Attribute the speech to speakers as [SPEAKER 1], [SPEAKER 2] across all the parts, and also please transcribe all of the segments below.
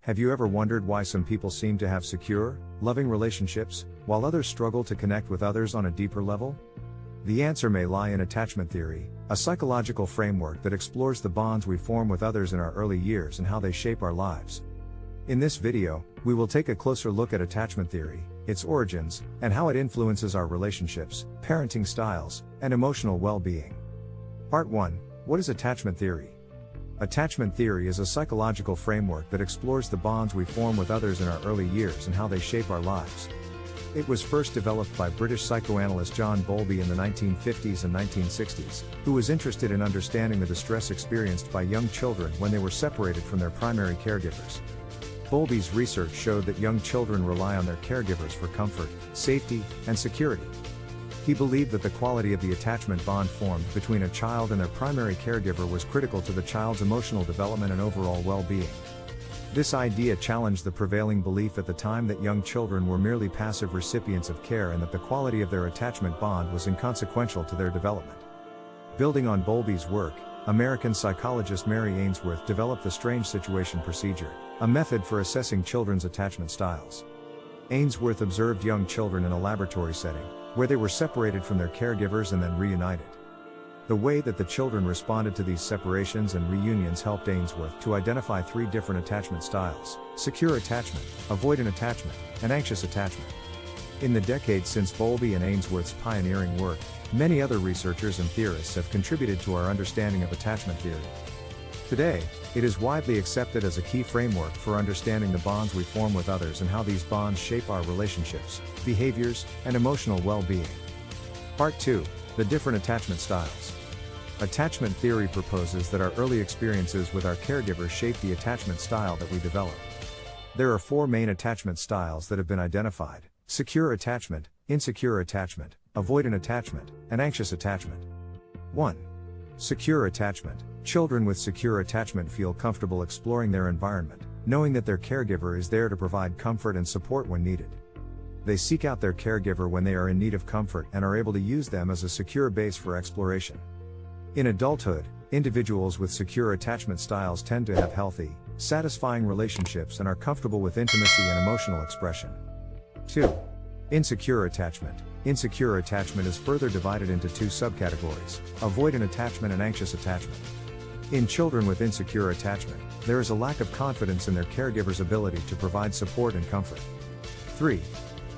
[SPEAKER 1] Have you ever wondered why some people seem to have secure, loving relationships, while others struggle to connect with others on a deeper level? The answer may lie in attachment theory, a psychological framework that explores the bonds we form with others in our early years and how they shape our lives. In this video, we will take a closer look at attachment theory, its origins, and how it influences our relationships, parenting styles, and emotional well-being. Part 1. What is attachment theory? Attachment theory is a psychological framework that explores the bonds we form with others in our early years and how they shape our lives. It was first developed by British psychoanalyst John Bowlby in the 1950s and 1960s, who was interested in understanding the distress experienced by young children when they were separated from their primary caregivers. Bowlby's research showed that young children rely on their caregivers for comfort, safety, and security. He believed that the quality of the attachment bond formed between a child and their primary caregiver was critical to the child's emotional development and overall well-being. This idea challenged the prevailing belief at the time that young children were merely passive recipients of care and that the quality of their attachment bond was inconsequential to their development. Building on Bowlby's work, American psychologist Mary Ainsworth developed the strange situation procedure, a method for assessing children's attachment styles. Ainsworth observed young children in a laboratory setting, where they were separated from their caregivers and then reunited. The way that the children responded to these separations and reunions helped Ainsworth to identify 3 different attachment styles: secure attachment, avoidant attachment, and anxious attachment. In the decades since Bowlby and Ainsworth's pioneering work, many other researchers and theorists have contributed to our understanding of attachment theory. Today, it is widely accepted as a key framework for understanding the bonds we form with others and how these bonds shape our relationships, behaviors, and emotional well-being. Part 2. The different attachment styles. Attachment theory proposes that our early experiences with our caregivers shape the attachment style that we develop. There are 4 main attachment styles that have been identified: secure attachment, insecure attachment, avoidant attachment, and anxious attachment. 1. Secure attachment. Children with secure attachment feel comfortable exploring their environment, knowing that their caregiver is there to provide comfort and support when needed. They seek out their caregiver when they are in need of comfort and are able to use them as a secure base for exploration. In adulthood, individuals with secure attachment styles tend to have healthy, satisfying relationships and are comfortable with intimacy and emotional expression. 2. Insecure attachment. Insecure attachment is further divided into 2 subcategories: avoidant attachment and anxious attachment. In children with insecure attachment, there is a lack of confidence in their caregiver's ability to provide support and comfort. 3.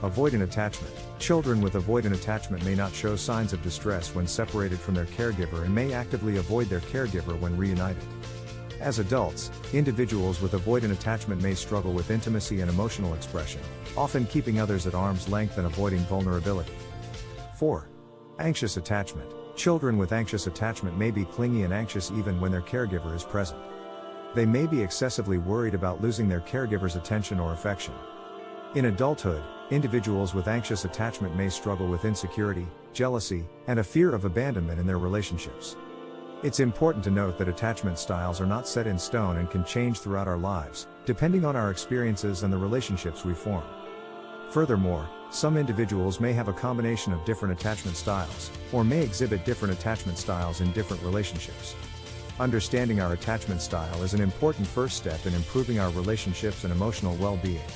[SPEAKER 1] Avoidant attachment. Children with avoidant attachment may not show signs of distress when separated from their caregiver and may actively avoid their caregiver when reunited. As adults, individuals with avoidant attachment may struggle with intimacy and emotional expression, often keeping others at arm's length and avoiding vulnerability. 4. Anxious attachment. Children with anxious attachment may be clingy and anxious even when their caregiver is present. They may be excessively worried about losing their caregiver's attention or affection. In adulthood, individuals with anxious attachment may struggle with insecurity, jealousy, and a fear of abandonment in their relationships. It's important to note that attachment styles are not set in stone and can change throughout our lives, depending on our experiences and the relationships we form. Furthermore, some individuals may have a combination of different attachment styles, or may exhibit different attachment styles in different relationships. Understanding our attachment style is an important first step in improving our relationships and emotional well-being.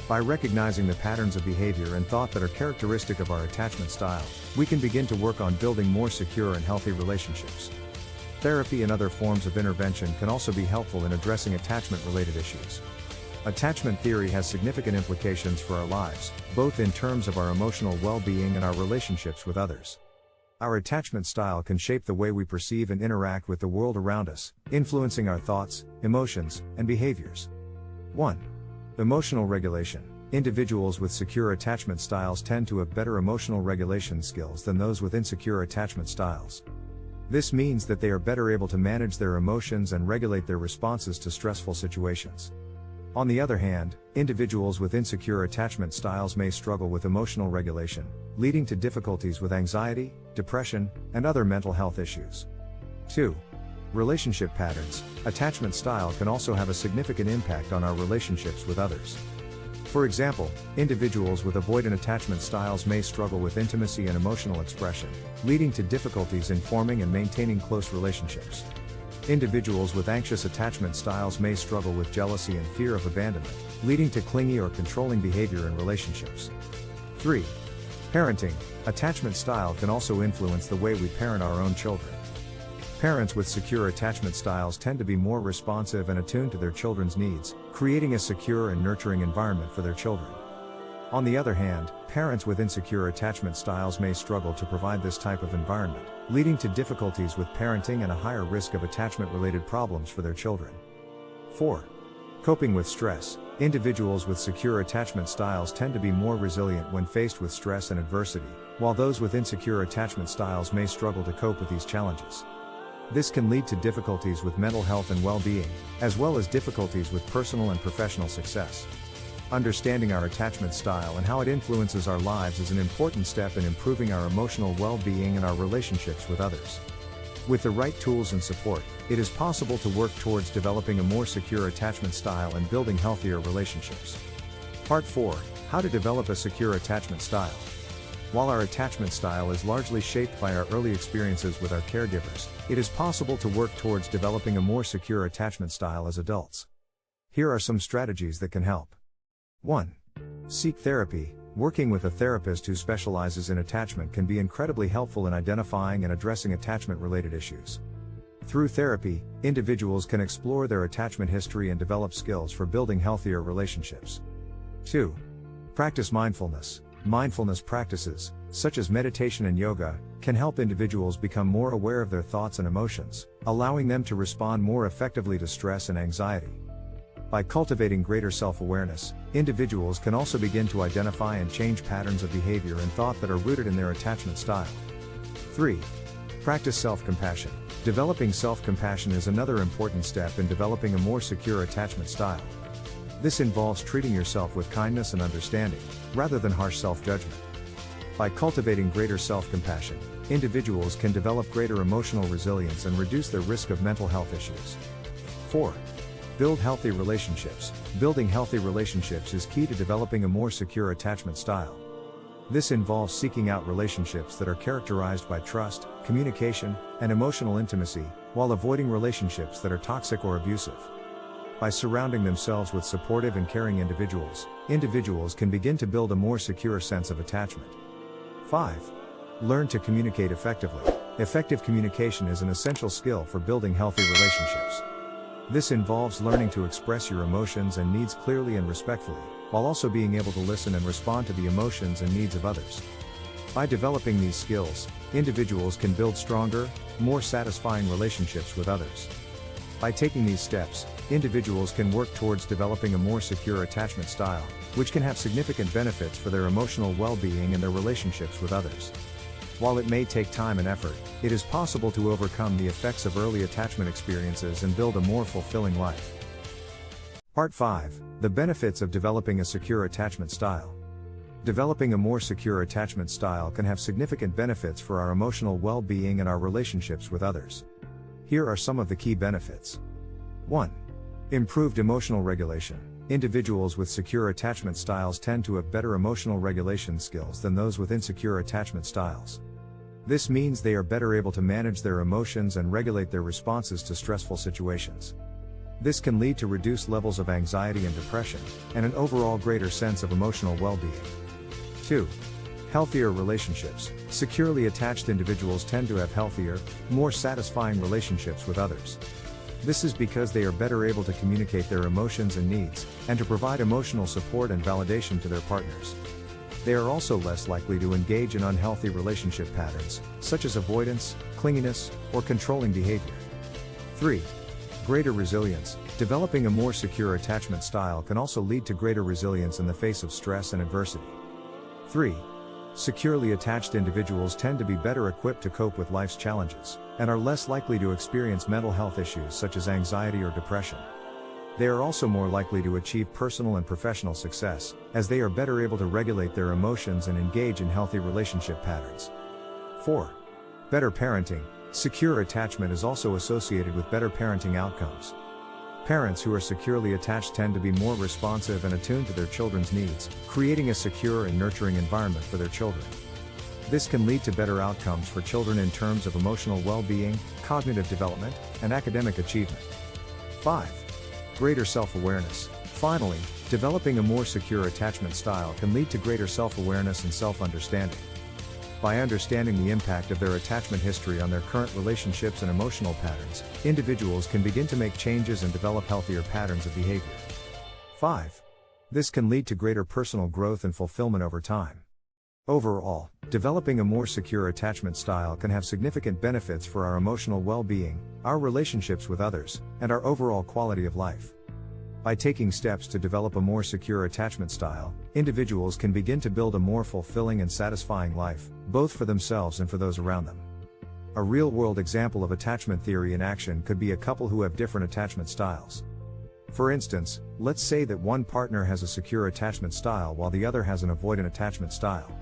[SPEAKER 1] By recognizing the patterns of behavior and thought that are characteristic of our attachment style, we can begin to work on building more secure and healthy relationships. Therapy and other forms of intervention can also be helpful in addressing attachment-related issues. Attachment theory has significant implications for our lives, both in terms of our emotional well-being and our relationships with others. Our attachment style can shape the way we perceive and interact with the world around us, influencing our thoughts, emotions, and behaviors. 1. Emotional regulation. Individuals with secure attachment styles tend to have better emotional regulation skills than those with insecure attachment styles. This means that they are better able to manage their emotions and regulate their responses to stressful situations. On the other hand, individuals with insecure attachment styles may struggle with emotional regulation, leading to difficulties with anxiety, depression, and other mental health issues. 2. Relationship patterns. Attachment style can also have a significant impact on our relationships with others. For example, individuals with avoidant attachment styles may struggle with intimacy and emotional expression, leading to difficulties in forming and maintaining close relationships. Individuals with anxious attachment styles may struggle with jealousy and fear of abandonment, leading to clingy or controlling behavior in relationships. 3. Parenting. Attachment style can also influence the way we parent our own children. Parents with secure attachment styles tend to be more responsive and attuned to their children's needs, creating a secure and nurturing environment for their children. On the other hand, parents with insecure attachment styles may struggle to provide this type of environment, leading to difficulties with parenting and a higher risk of attachment-related problems for their children. 4. Coping with stress. Individuals with secure attachment styles tend to be more resilient when faced with stress and adversity, while those with insecure attachment styles may struggle to cope with these challenges. This can lead to difficulties with mental health and well-being, as well as difficulties with personal and professional success. Understanding our attachment style and how it influences our lives is an important step in improving our emotional well-being and our relationships with others. With the right tools and support, it is possible to work towards developing a more secure attachment style and building healthier relationships. Part 4. How to develop a secure attachment style. While our attachment style is largely shaped by our early experiences with our caregivers, it is possible to work towards developing a more secure attachment style as adults. Here are some strategies that can help. 1. Seek therapy. Working with a therapist who specializes in attachment can be incredibly helpful in identifying and addressing attachment-related issues. Through therapy, individuals can explore their attachment history and develop skills for building healthier relationships. 2. Practice mindfulness. Mindfulness practices, such as meditation and yoga, can help individuals become more aware of their thoughts and emotions, allowing them to respond more effectively to stress and anxiety. By cultivating greater self-awareness, individuals can also begin to identify and change patterns of behavior and thought that are rooted in their attachment style. 3. Practice self-compassion. Developing self-compassion is another important step in developing a more secure attachment style. This involves treating yourself with kindness and understanding, rather than harsh self-judgment. By cultivating greater self-compassion, individuals can develop greater emotional resilience and reduce their risk of mental health issues. 4. Build healthy relationships. Building healthy relationships is key to developing a more secure attachment style. This involves seeking out relationships that are characterized by trust, communication, and emotional intimacy, while avoiding relationships that are toxic or abusive. By surrounding themselves with supportive and caring individuals can begin to build a more secure sense of attachment. 5. Learn to communicate effectively. Effective communication is an essential skill for building healthy relationships. This involves learning to express your emotions and needs clearly and respectfully, while also being able to listen and respond to the emotions and needs of others. By developing these skills, individuals can build stronger, more satisfying relationships with others. By taking these steps, individuals can work towards developing a more secure attachment style, which can have significant benefits for their emotional well-being and their relationships with others. While it may take time and effort, it is possible to overcome the effects of early attachment experiences and build a more fulfilling life. Part 5. The benefits of developing a secure attachment style. Developing a more secure attachment style can have significant benefits for our emotional well-being and our relationships with others. Here are some of the key benefits. 1. Improved emotional regulation. Individuals with secure attachment styles tend to have better emotional regulation skills than those with insecure attachment styles. This means they are better able to manage their emotions and regulate their responses to stressful situations. This can lead to reduced levels of anxiety and depression, and an overall greater sense of emotional well-being. 2. Healthier relationships. Securely attached individuals tend to have healthier, more satisfying relationships with others. This is because they are better able to communicate their emotions and needs, and to provide emotional support and validation to their partners. They are also less likely to engage in unhealthy relationship patterns, such as avoidance, clinginess, or controlling behavior. 3. Greater resilience. Developing a more secure attachment style can also lead to greater resilience in the face of stress and adversity. 3. Securely attached individuals tend to be better equipped to cope with life's challenges, and are less likely to experience mental health issues such as anxiety or depression. They are also more likely to achieve personal and professional success, as they are better able to regulate their emotions and engage in healthy relationship patterns. 4. Better parenting. Secure attachment is also associated with better parenting outcomes. Parents who are securely attached tend to be more responsive and attuned to their children's needs, creating a secure and nurturing environment for their children. This can lead to better outcomes for children in terms of emotional well-being, cognitive development, and academic achievement. 5. Greater self-awareness. Finally, developing a more secure attachment style can lead to greater self-awareness and self-understanding. By understanding the impact of their attachment history on their current relationships and emotional patterns, individuals can begin to make changes and develop healthier patterns of behavior. 5. This can lead to greater personal growth and fulfillment over time. Overall, developing a more secure attachment style can have significant benefits for our emotional well-being, our relationships with others, and our overall quality of life. By taking steps to develop a more secure attachment style, individuals can begin to build a more fulfilling and satisfying life, both for themselves and for those around them. A real-world example of attachment theory in action could be a couple who have different attachment styles. For instance, let's say that one partner has a secure attachment style while the other has an avoidant attachment style.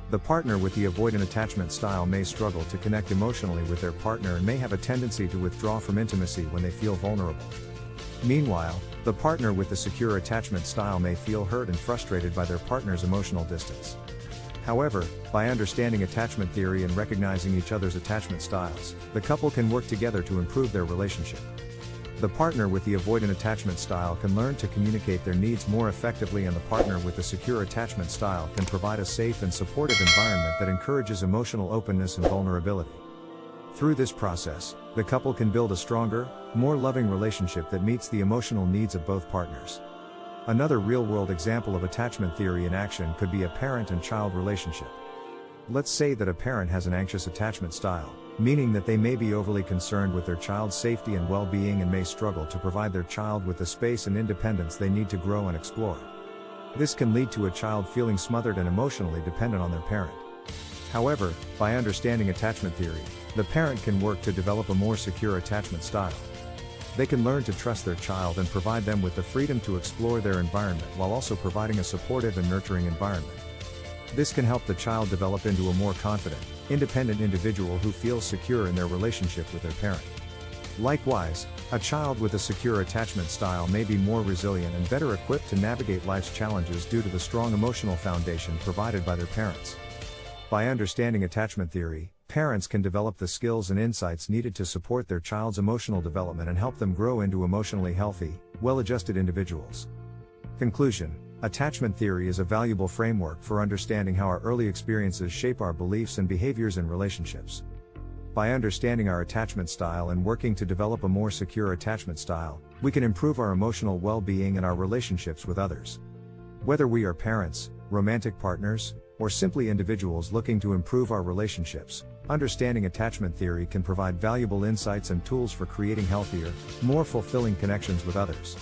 [SPEAKER 1] The partner with the avoidant attachment style may struggle to connect emotionally with their partner and may have a tendency to withdraw from intimacy when they feel vulnerable. Meanwhile, the partner with the secure attachment style may feel hurt and frustrated by their partner's emotional distance. However, by understanding attachment theory and recognizing each other's attachment styles, the couple can work together to improve their relationship. The partner with the avoidant attachment style can learn to communicate their needs more effectively, and the partner with the secure attachment style can provide a safe and supportive environment that encourages emotional openness and vulnerability. Through this process, the couple can build a stronger, more loving relationship that meets the emotional needs of both partners. Another real-world example of attachment theory in action could be a parent and child relationship. Let's say that a parent has an anxious attachment style, meaning that they may be overly concerned with their child's safety and well-being and may struggle to provide their child with the space and independence they need to grow and explore. This can lead to a child feeling smothered and emotionally dependent on their parent. However, by understanding attachment theory, the parent can work to develop a more secure attachment style. They can learn to trust their child and provide them with the freedom to explore their environment while also providing a supportive and nurturing environment. This can help the child develop into a more confident, independent individual who feels secure in their relationship with their parent. Likewise, a child with a secure attachment style may be more resilient and better equipped to navigate life's challenges due to the strong emotional foundation provided by their parents. By understanding attachment theory, parents can develop the skills and insights needed to support their child's emotional development and help them grow into emotionally healthy, well-adjusted individuals. Conclusion: attachment theory is a valuable framework for understanding how our early experiences shape our beliefs and behaviors in relationships. By understanding our attachment style and working to develop a more secure attachment style, we can improve our emotional well-being and our relationships with others. Whether we are parents, romantic partners, or simply individuals looking to improve our relationships, understanding attachment theory can provide valuable insights and tools for creating healthier, more fulfilling connections with others.